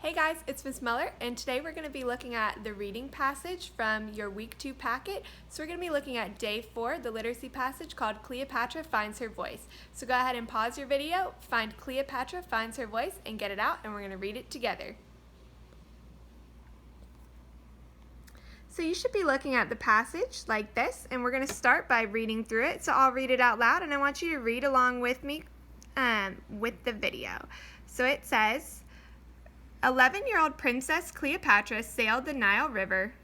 Hey guys, it's Ms. Muller, and today we're going to be looking at the reading passage from your Week 2 packet. So we're going to be looking at Day 4, the literacy passage called Cleopatra Finds Her Voice. So go ahead and pause your video, find Cleopatra Finds Her Voice, and get it out, and we're going to read it together. So you should be looking at the passage like this, and we're going to start by reading through it. So I'll read it out loud, and I want you to read along with me with the video. So it says, 11-year-old Princess Cleopatra sailed the Nile River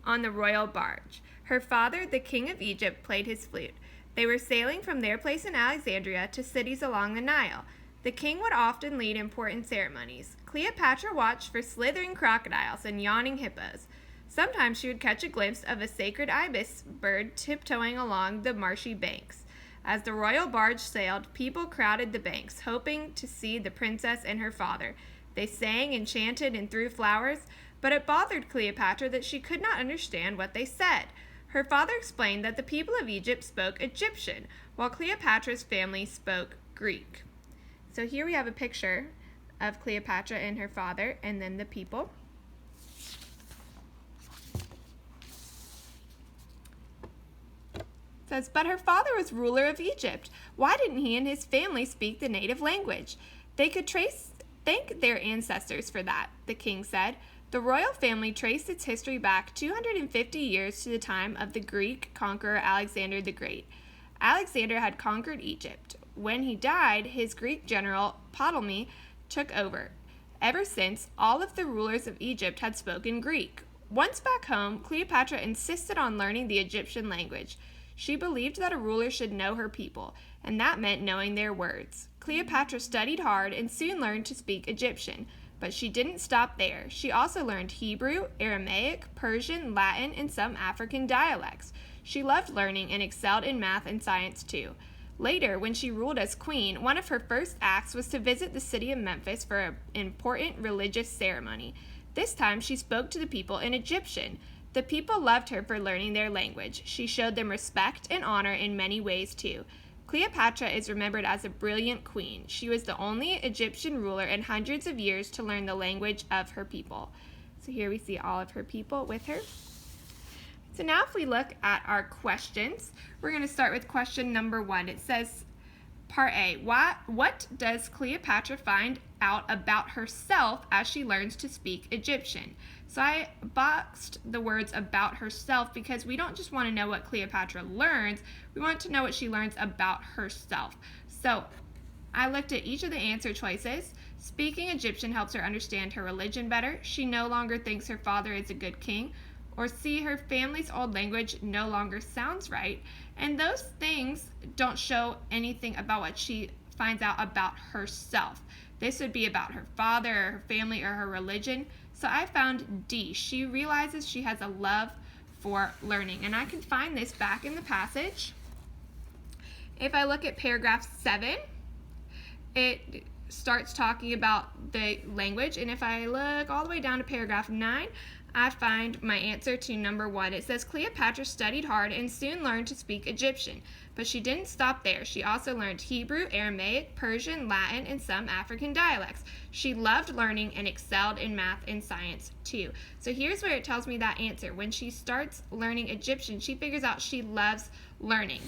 on the royal barge. Her father, the King of Egypt, played his flute. They were sailing from their place in Alexandria to cities along the Nile. The king would often lead important ceremonies. Cleopatra watched for slithering crocodiles and yawning hippos. Sometimes she would catch a glimpse of a sacred ibis bird tiptoeing along the marshy banks. As the royal barge sailed, people crowded the banks, hoping to see the princess and her father. They sang and chanted and threw flowers, but it bothered Cleopatra that she could not understand what they said. Her father explained that the people of Egypt spoke Egyptian, while Cleopatra's family spoke Greek. So here we have a picture of Cleopatra and her father, and then the people. It says, but her father was ruler of Egypt. Why didn't he and his family speak the native language? They could thank their ancestors for that, the king said. The royal family traced its history back 250 years to the time of the Greek conqueror Alexander the Great. Alexander had conquered Egypt. When he died, his Greek general Ptolemy took over. Ever since, all of the rulers of Egypt had spoken Greek. Once back home, Cleopatra insisted on learning the Egyptian language. She believed that a ruler should know her people, and that meant knowing their words. Cleopatra studied hard and soon learned to speak Egyptian, but she didn't stop there. She also learned Hebrew, Aramaic, Persian, Latin, and some African dialects. She loved learning and excelled in math and science too. Later, when she ruled as queen, one of her first acts was to visit the city of Memphis for an important religious ceremony. This time, she spoke to the people in Egyptian. The people loved her for learning their language. She showed them respect and honor in many ways too. Cleopatra is remembered as a brilliant queen. She was the only Egyptian ruler in hundreds of years to learn the language of her people. So here we see all of her people with her. So now if we look at our questions, we're going to start with question number 1. It says, Part A, what does Cleopatra find out about herself as she learns to speak Egyptian? So I boxed the words about herself because we don't just want to know what Cleopatra learns, we want to know what she learns about herself. So I looked at each of the answer choices. Speaking Egyptian helps her understand her religion better. She no longer thinks her father is a good king. Or C, her family's old language no longer sounds right. And those things don't show anything about what she finds out about herself. This would be about her father, or her family, or her religion. So I found D. She realizes she has a love for learning. And I can find this back in the passage. If I look at paragraph 7, it starts talking about the language. And if I look all the way down to paragraph 9, I find my answer to number 1. It says, Cleopatra studied hard and soon learned to speak Egyptian, but she didn't stop there. She also learned Hebrew, Aramaic, Persian, Latin, and some African dialects. She loved learning and excelled in math and science too. So here's where it tells me that answer. When she starts learning Egyptian, she figures out she loves learning.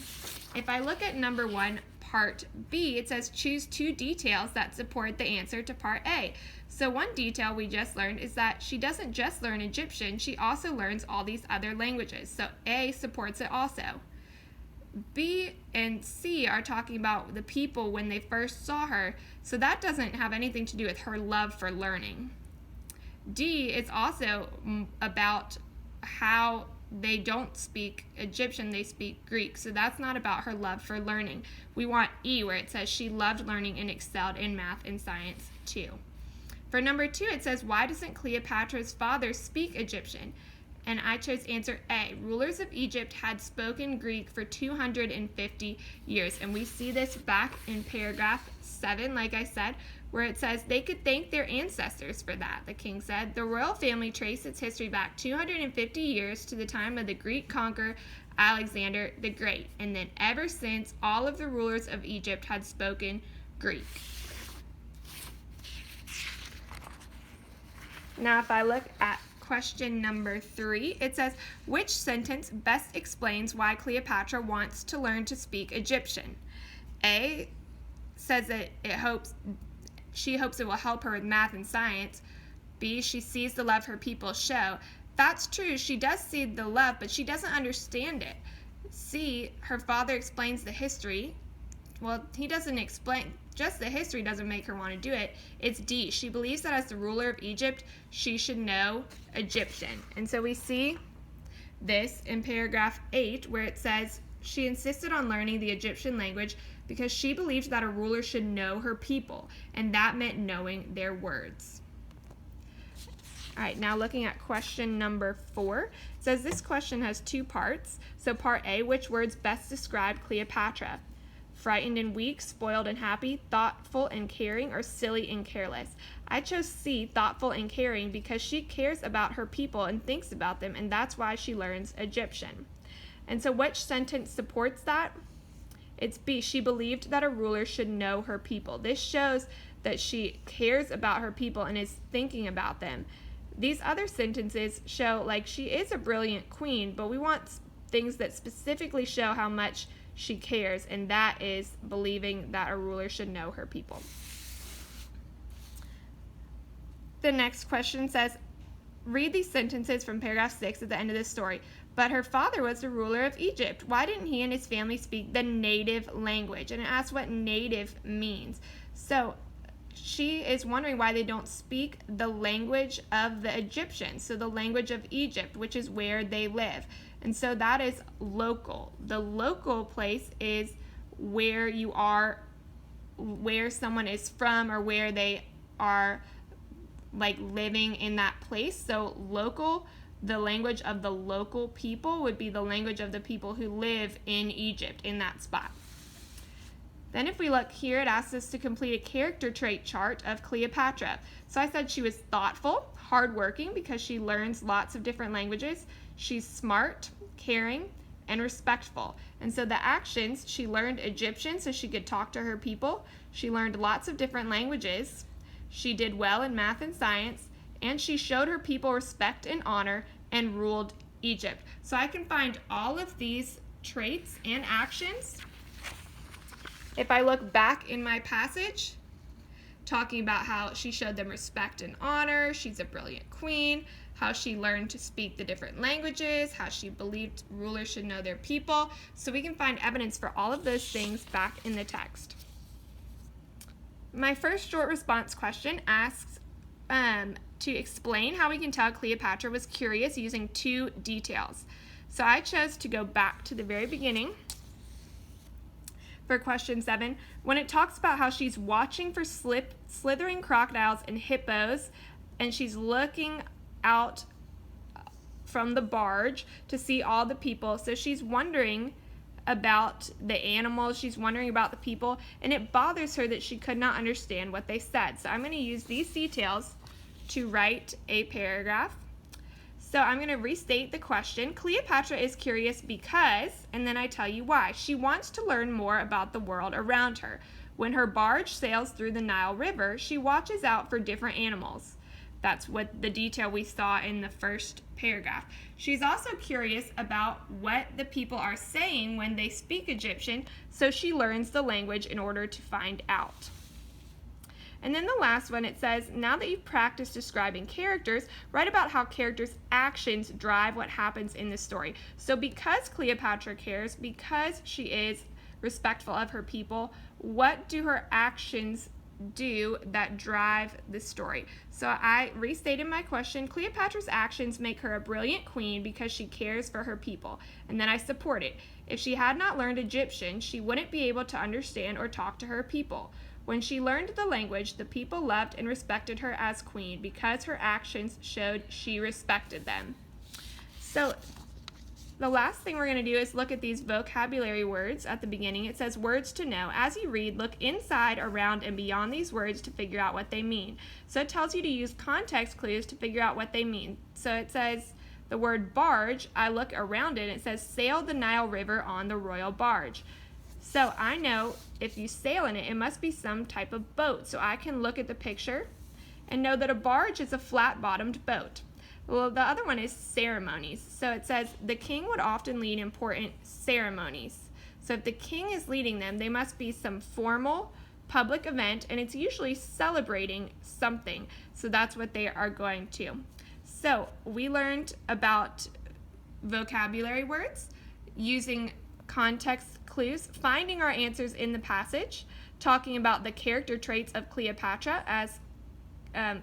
If I look at number 1, Part B, it says choose 2 details that support the answer to Part A. So one detail we just learned is that she doesn't just learn Egyptian, she also learns all these other languages. So A supports it also. B and C are talking about the people when they first saw her, so that doesn't have anything to do with her love for learning. D is also about how they don't speak Egyptian, they speak Greek. So that's not about her love for learning. We want E, where it says she loved learning and excelled in math and science too. For number 2, it says, why doesn't Cleopatra's father speak Egyptian? And I chose answer A. Rulers of Egypt had spoken Greek for 250 years. And we see this back in paragraph 7, like I said, where it says they could thank their ancestors for that, the king said. The royal family traced its history back 250 years to the time of the Greek conqueror Alexander the Great. And then ever since, all of the rulers of Egypt had spoken Greek. Now if I look at question number 3, it says, which sentence best explains why Cleopatra wants to learn to speak Egyptian? A says that she hopes it will help her with math and science. B, she sees the love her people show. That's true, she does see the love, but she doesn't understand it. C, her father explains the history. Well, he doesn't explain, just the history doesn't make her want to do it. It's D, she believes that as the ruler of Egypt, she should know Egyptian. And so we see this in paragraph 8, where it says, she insisted on learning the Egyptian language because she believed that a ruler should know her people, and that meant knowing their words. All right, now looking at question number 4, it says this question has 2 parts. So part A, which words best describe Cleopatra? Frightened and weak, spoiled and happy, thoughtful and caring, or silly and careless? I chose C, thoughtful and caring, because she cares about her people and thinks about them, and that's why she learns Egyptian. And so which sentence supports that? It's B, she believed that a ruler should know her people. This shows that she cares about her people and is thinking about them. These other sentences show like she is a brilliant queen, but we want things that specifically show how much she cares, and that is believing that a ruler should know her people. The next question says, read these sentences from paragraph 6 at the end of this story. But her father was the ruler of Egypt. Why didn't he and his family speak the native language? And it asks what native means. So she is wondering why they don't speak the language of the Egyptians, so the language of Egypt, which is where they live. And so that is local. The local place is where you are, where someone is from, or where they are like living in that place. So local, the language of the local people would be the language of the people who live in Egypt, in that spot. Then if we look here, it asks us to complete a character trait chart of Cleopatra. So I said she was thoughtful, hardworking because she learns lots of different languages. She's smart, caring, and respectful. And so the actions, she learned Egyptian so she could talk to her people. She learned lots of different languages. She did well in math and science, and she showed her people respect and honor and ruled Egypt. So I can find all of these traits and actions if I look back in my passage, talking about how she showed them respect and honor, she's a brilliant queen, how she learned to speak the different languages, how she believed rulers should know their people. So we can find evidence for all of those things back in the text. My first short response question asks to explain how we can tell Cleopatra was curious using 2 details. So I chose to go back to the very beginning for question 7, when it talks about how she's watching for slithering crocodiles and hippos, and she's looking out from the barge to see all the people. So she's wondering about the animals, she's wondering about the people, and it bothers her that she could not understand what they said. So I'm going to use these details to write a paragraph. So I'm going to restate the question. Cleopatra is curious because, and then I tell you why. She wants to learn more about the world around her. When her barge sails through the Nile River, she watches out for different animals. That's what the detail we saw in the first paragraph. She's also curious about what the people are saying when they speak Egyptian, so she learns the language in order to find out. And then the last one, it says, now that you've practiced describing characters, write about how characters' actions drive what happens in the story. So because Cleopatra cares, because she is respectful of her people, what do her actions do that drive the story? So I restated my question. Cleopatra's actions make her a brilliant queen because she cares for her people. And then I support it. If she had not learned Egyptian, she wouldn't be able to understand or talk to her people. When she learned the language, the people loved and respected her as queen because her actions showed she respected them. So the last thing we're going to do is look at these vocabulary words at the beginning. It says words to know. As you read, look inside, around, and beyond these words to figure out what they mean. So it tells you to use context clues to figure out what they mean. So it says the word barge, I look around it, and it says sail the Nile River on the royal barge. So I know if you sail in it, it must be some type of boat. So I can look at the picture and know that a barge is a flat-bottomed boat. Well, the other one is ceremonies. So it says the king would often lead important ceremonies. So if the king is leading them, they must be some formal public event, and it's usually celebrating something. So that's what they are going to. So we learned about vocabulary words, using context clues, finding our answers in the passage, talking about the character traits of Cleopatra as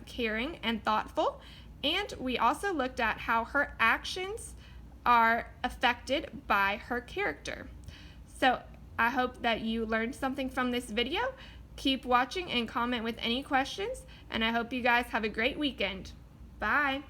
caring and thoughtful, and we also looked at how her actions are affected by her character. So I hope that you learned something from this video. Keep watching and comment with any questions, and I hope you guys have a great weekend. Bye.